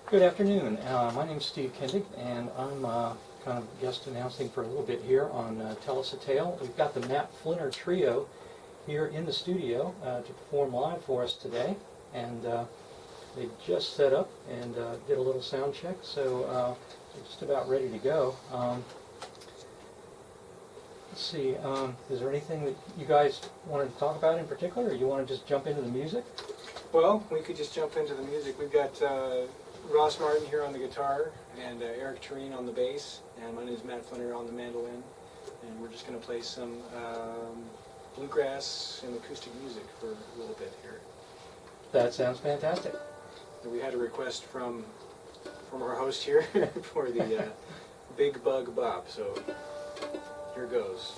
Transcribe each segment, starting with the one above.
Good afternoon. My name's Steve Kindig, and I'm kind of guest announcing for a little bit here on Tell Us a Tale. We've got the Matt Flinner Trio here in the studio to perform live for us today, and they just set up and did a little sound check, so we're just about ready to go. Let's see, is there anything that you guys wanted to talk about in particular, or you want to just jump into the music? Well, we could just jump into the music. We've got Ross Martin here on the guitar, and Eric Thorin on the bass, and my name is Matt Flinner on the mandolin, and we're just going to play some bluegrass and acoustic music for a little bit here. That sounds fantastic. And we had a request from our host here for the Big Bug Bop, so here goes.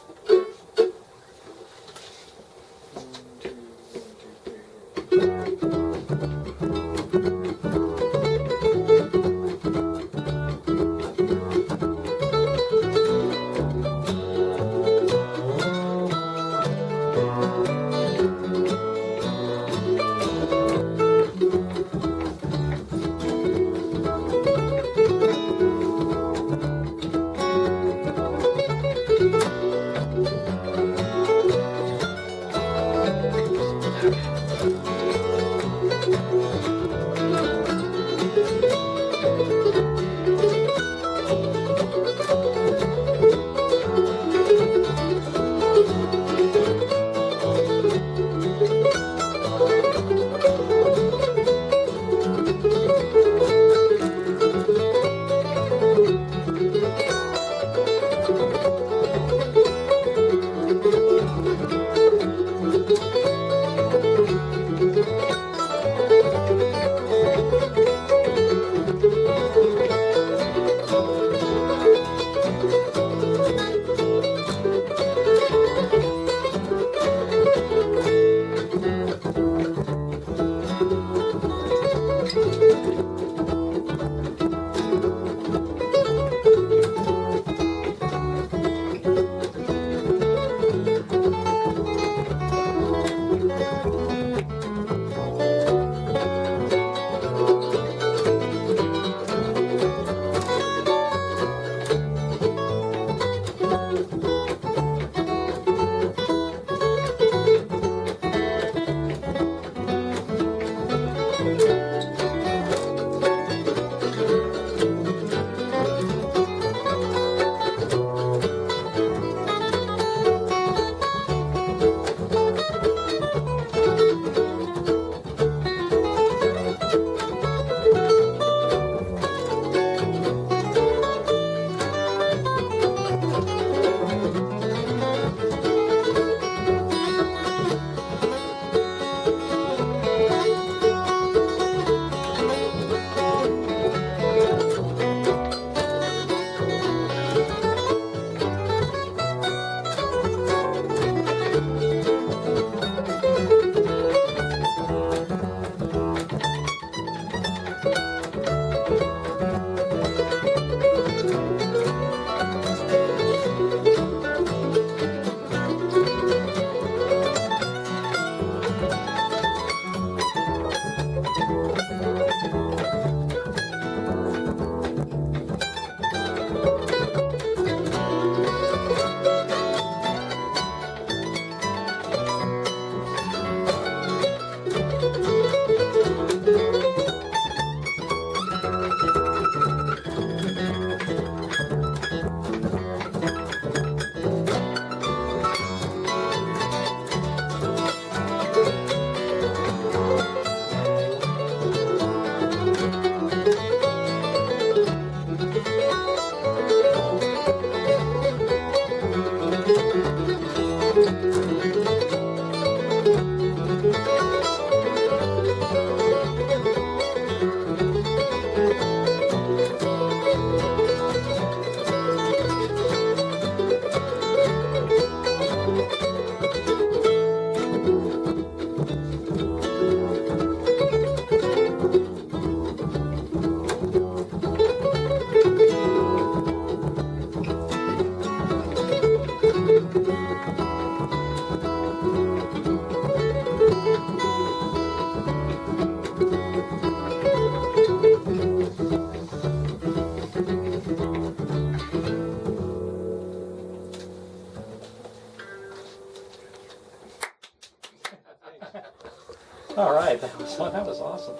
All right, that was awesome.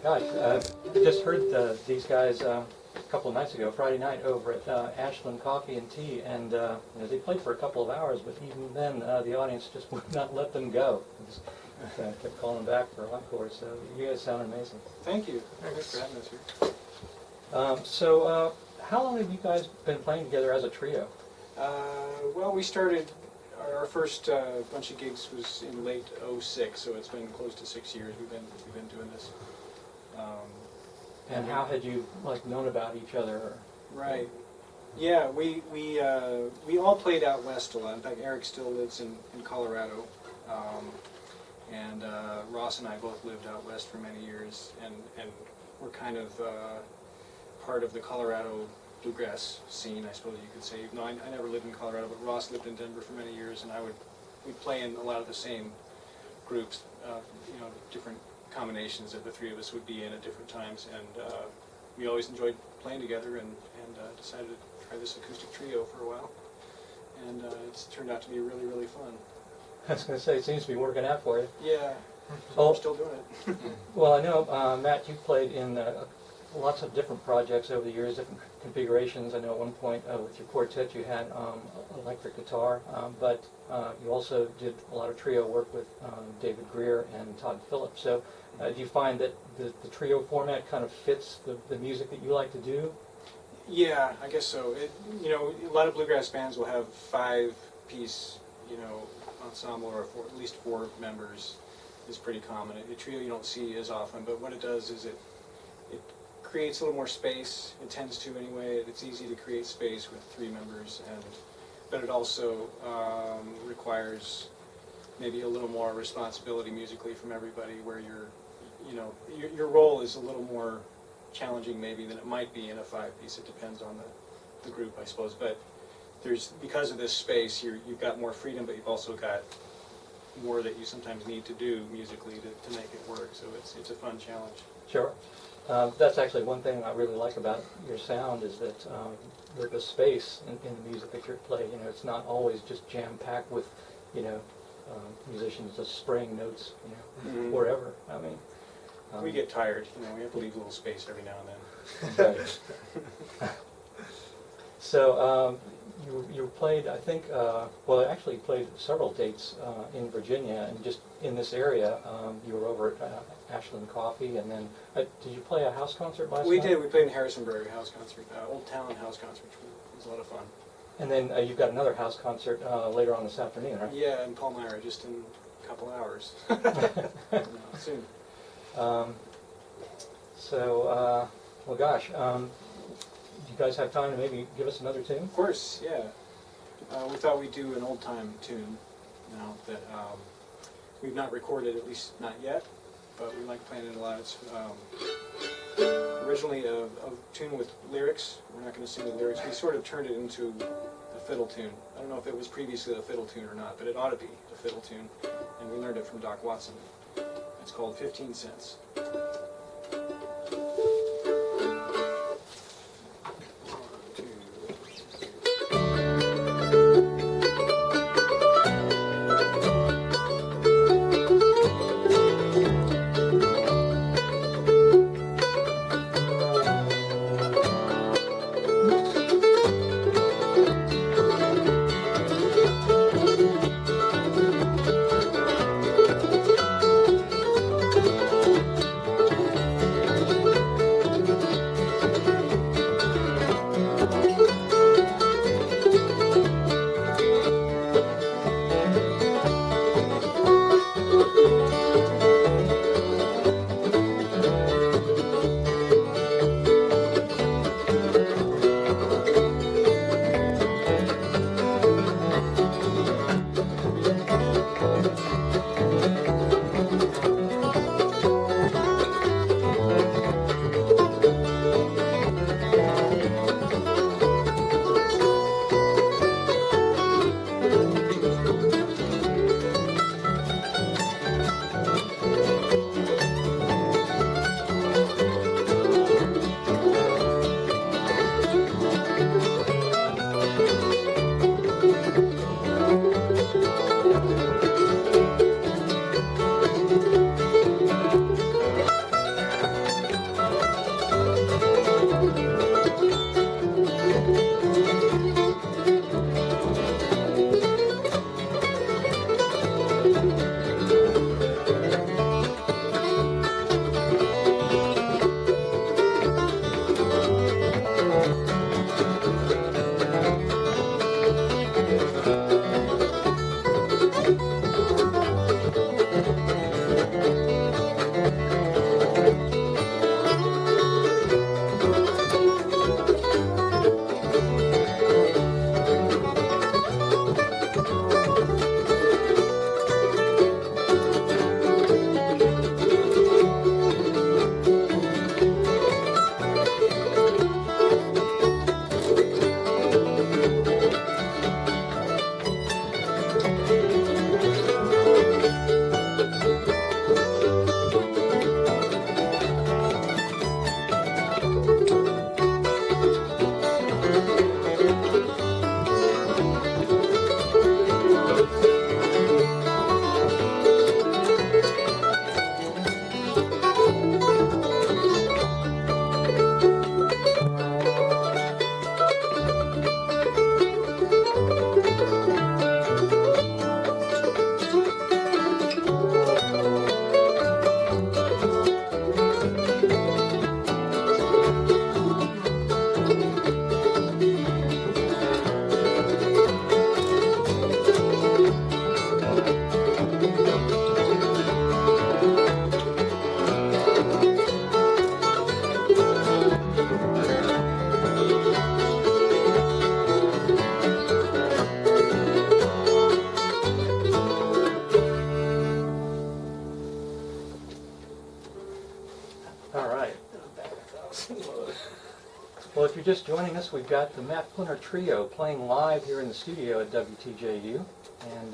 Gosh, I just heard these guys a couple of nights ago, Friday night, over at Ashland Coffee and Tea, and they played for a couple of hours, but even then the audience just would not let them go. Just kept calling back for encore, so you guys sound amazing. Thank you. Thanks for having us here. So how long have you guys been playing together as a trio? Well, we started, our first bunch of gigs was in late '06, so it's been close to 6 years we've been doing this. And how had you known about each other? Or? Right. Yeah, we all played out west a lot. In fact, Eric still lives in Colorado, and Ross and I both lived out west for many years, and we're kind of part of the Colorado bluegrass scene, I suppose you could say. No, I never lived in Colorado, but Ross lived in Denver for many years, and we'd play in a lot of the same groups, different combinations that the three of us would be in at different times, and we always enjoyed playing together, and decided to try this acoustic trio for a while, and it's turned out to be really, really fun. I was going to say, it seems to be working out for you. Yeah, Oh. we're still doing it. Well, I know, Matt, you've played in lots of different projects over the years, different configurations. I know at one point with your quartet you had electric guitar, but you also did a lot of trio work with David Greer and Todd Phillips. So do you find that the trio format kind of fits the music that you like to do? Yeah, I guess so. A lot of bluegrass bands will have 5-piece, ensemble, or at least 4 members is pretty common. A trio you don't see as often, but what it does is it creates a little more space. It tends to anyway. It's easy to create space with 3 members, but it also requires maybe a little more responsibility musically from everybody, where your role is a little more challenging maybe than it might be in a 5-piece. It depends on the group, I suppose. But because of this space, you've got more freedom, but you've also got more that you sometimes need to do musically to make it work. So it's a fun challenge. Sure. That's actually one thing I really like about your sound, is that the space in the music that you play. It's not always just jam-packed with, musicians just spraying notes, wherever. I mean, we get tired. We have to leave a little space every now and then. Right. So you played, I think, actually played several dates in Virginia, and just in this area. You were over at Ashland Coffee, and then did you play a house concert last night? We did. We played in Harrisonburg, a house concert, Old Town house concert, which was a lot of fun. And then you've got another house concert later on this afternoon, right? Yeah, in Palmyra, just in a couple hours. Soon. Well, gosh, you guys have time to maybe give us another tune? Of course, yeah. We thought we'd do an old-time tune now that we've not recorded, at least not yet, but we like playing it a lot. It's originally a tune with lyrics. We're not going to sing the lyrics. We sort of turned it into a fiddle tune. I don't know if it was previously a fiddle tune or not, but it ought to be a fiddle tune, and we learned it from Doc Watson. It's called 15 Cents. All right. Well, if you're just joining us, we've got the Matt Flinner Trio playing live here in the studio at WTJU. And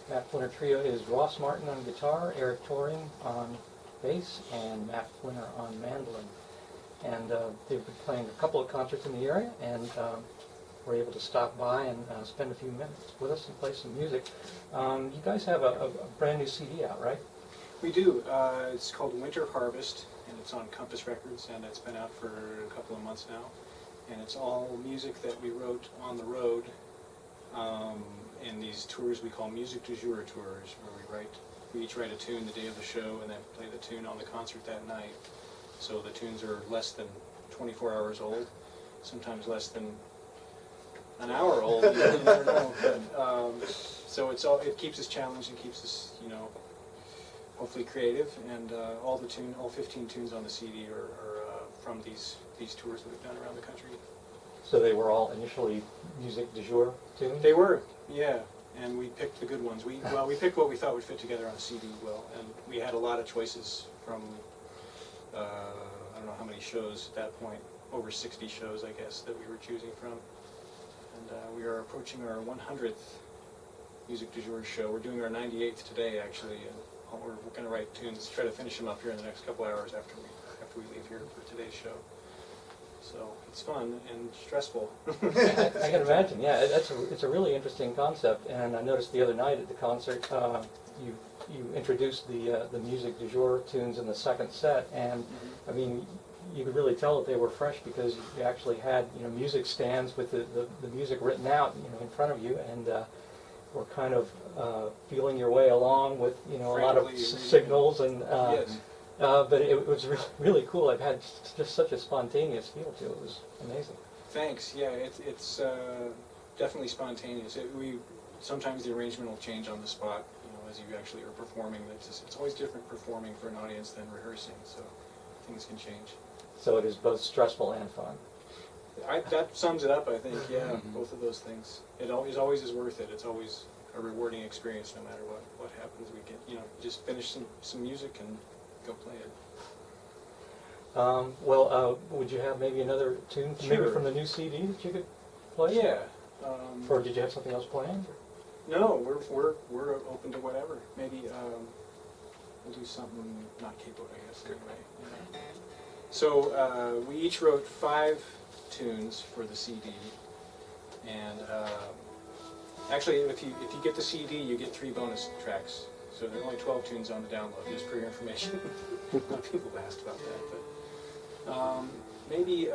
Matt Flinner Trio is Ross Martin on guitar, Eric Thorin on bass, and Matt Flinner on mandolin. And they've been playing a couple of concerts in the area, and were able to stop by and spend a few minutes with us and play some music. You guys have a brand new CD out, right? We do. It's called Winter Harvest, and it's on Compass Records, and it's been out for a couple of months now. And it's all music that we wrote on the road in these tours we call music du jour tours, where we each write a tune the day of the show and then play the tune on the concert that night. So the tunes are less than 24 hours old, sometimes less than an hour old. You never know. But, so it keeps us challenged and keeps us, hopefully creative. And all 15 tunes on the CD are from these tours that we've done around the country. So they were all initially music du jour tunes? They were, yeah. And we picked the good ones. We picked what we thought would fit together on a CD well. And we had a lot of choices from, I don't know how many shows at that point, over 60 shows, I guess, that we were choosing from. And we are approaching our 100th music du jour show. We're doing our 98th today, actually, and we're going to write tunes, try to finish them up here in the next couple hours after we leave here for today's show. So it's fun and stressful. I can imagine. Yeah, it's a really interesting concept. And I noticed the other night at the concert, you introduced the music du jour tunes in the second set, and I mean, you could really tell that they were fresh because you actually had music stands with the music written out in front of you, and were kind of feeling your way along with a lot of signals and. Yes. But it was really cool. It had just such a spontaneous feel to it. It was amazing. Thanks. Yeah, it's definitely spontaneous. Sometimes the arrangement will change on the spot, as you actually are performing. It's always different performing for an audience than rehearsing, so things can change. So it is both stressful and fun. That sums it up, I think. Yeah, both of those things. It always is worth it. It's always a rewarding experience, no matter what happens. We get just finish some music and go play it. Would you have maybe another tune, Sure. maybe from the new CD that you could play? Yeah. Or did you have something else planned? No, we're open to whatever. Maybe we'll do something not capo, I guess. Anyway. Yeah. So we each wrote 5 tunes for the CD, and actually, if you get the CD, you get 3 bonus tracks. So there are only 12 tunes on the download, just for your information. People have asked about that, but maybe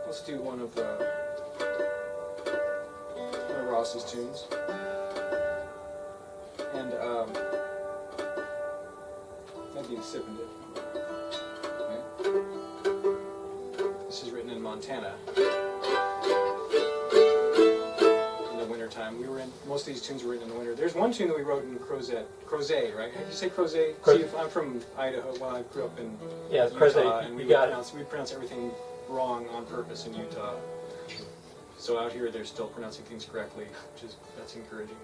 let's do one of Ross's tunes, and maybe a Sip and Dip. Okay. This is written in Montana. Time. Most of these tunes were written in the winter. There's one tune that we wrote in Crozet, right? Did you say Crozet? See, I'm from Idaho. Well, I grew up in Utah, Crozet, and we pronounce everything wrong on purpose in Utah. So out here, they're still pronouncing things correctly, that's encouraging.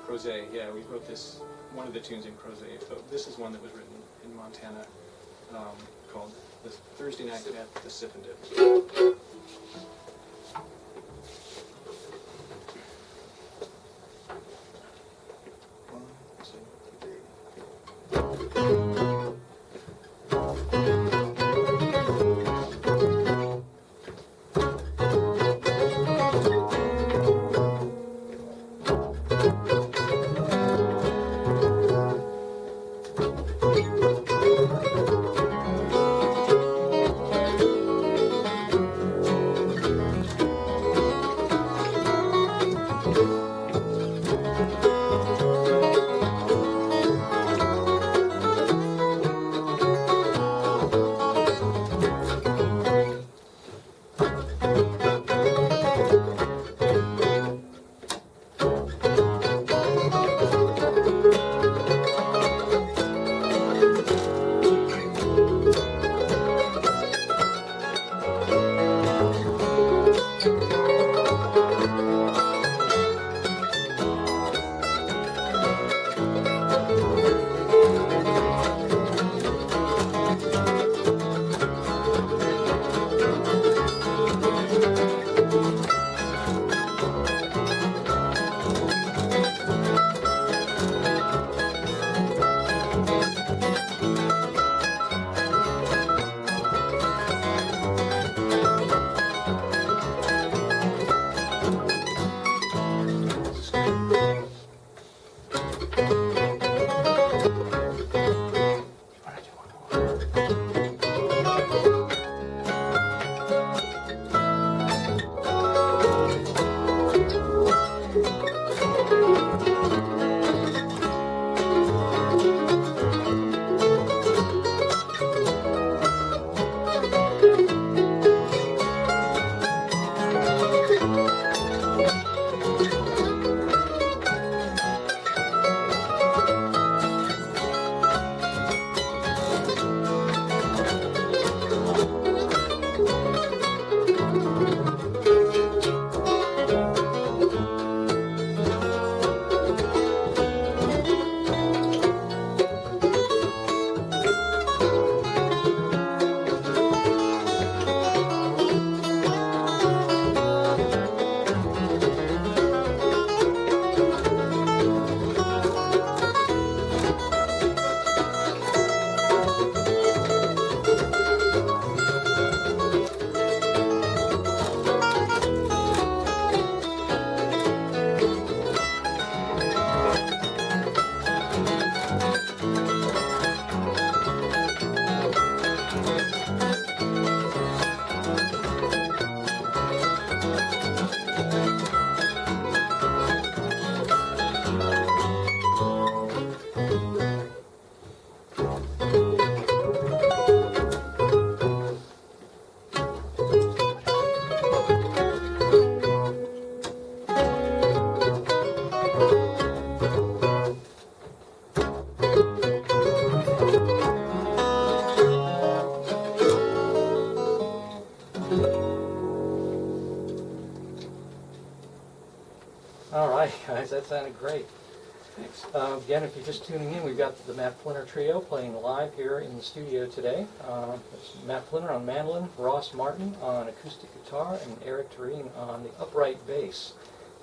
Crozet, yeah, we wrote one of the tunes in Crozet. But this is one that was written in Montana, called "The Thursday Night at the Sip and Dip." That sounded great. Thanks. Again, if you're just tuning in, we've got the Matt Flinner Trio playing live here in the studio today. It's Matt Flinner on mandolin, Ross Martin on acoustic guitar, and Eric Thorin on the upright bass.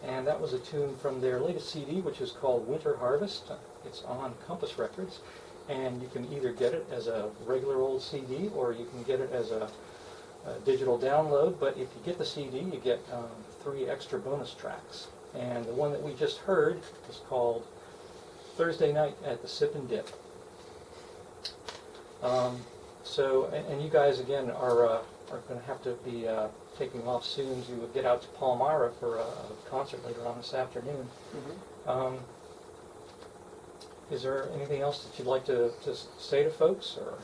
And that was a tune from their latest CD, which is called Winter Harvest. It's on Compass Records, and you can either get it as a regular old CD or you can get it as a digital download. But if you get the CD, you get 3 extra bonus tracks. And the one that we just heard is called Thursday Night at the Sip and Dip. And you guys again are going to have to be taking off soon to get out to Palmyra for a concert later on this afternoon. Mm-hmm. Is there anything else that you'd like to say to folks, or?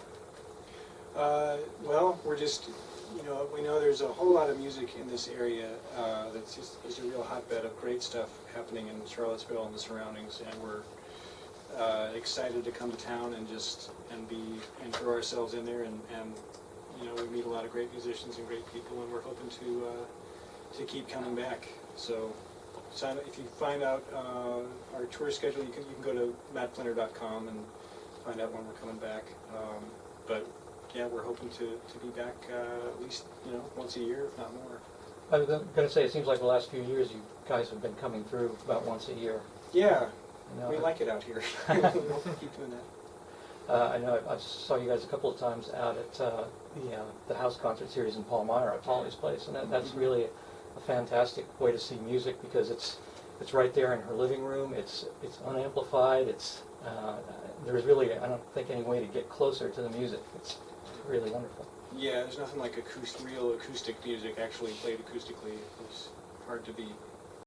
Well, we're just, we know there's a whole lot of music in this area that's just is a real hotbed of great stuff happening in Charlottesville and the surroundings, and we're excited to come to town and throw ourselves in there, and we meet a lot of great musicians and great people, and we're hoping to keep coming back. So sign up. If you find out our tour schedule, you can go to mattflinner.com and find out when we're coming back. But yeah, we're hoping to be back at least once a year, if not more. I was going to say, it seems like the last few years you guys have been coming through about once a year. Yeah, we like it out here. We hope to keep doing that. I know I saw you guys a couple of times out at the house concert series in Palmyra at Polly's place, and that's really a fantastic way to see music, because it's right there in her living room. It's unamplified. There's really, I don't think, any way to get closer to the music. It's really wonderful. Yeah, there's nothing like real acoustic music actually played acoustically. It's hard to beat.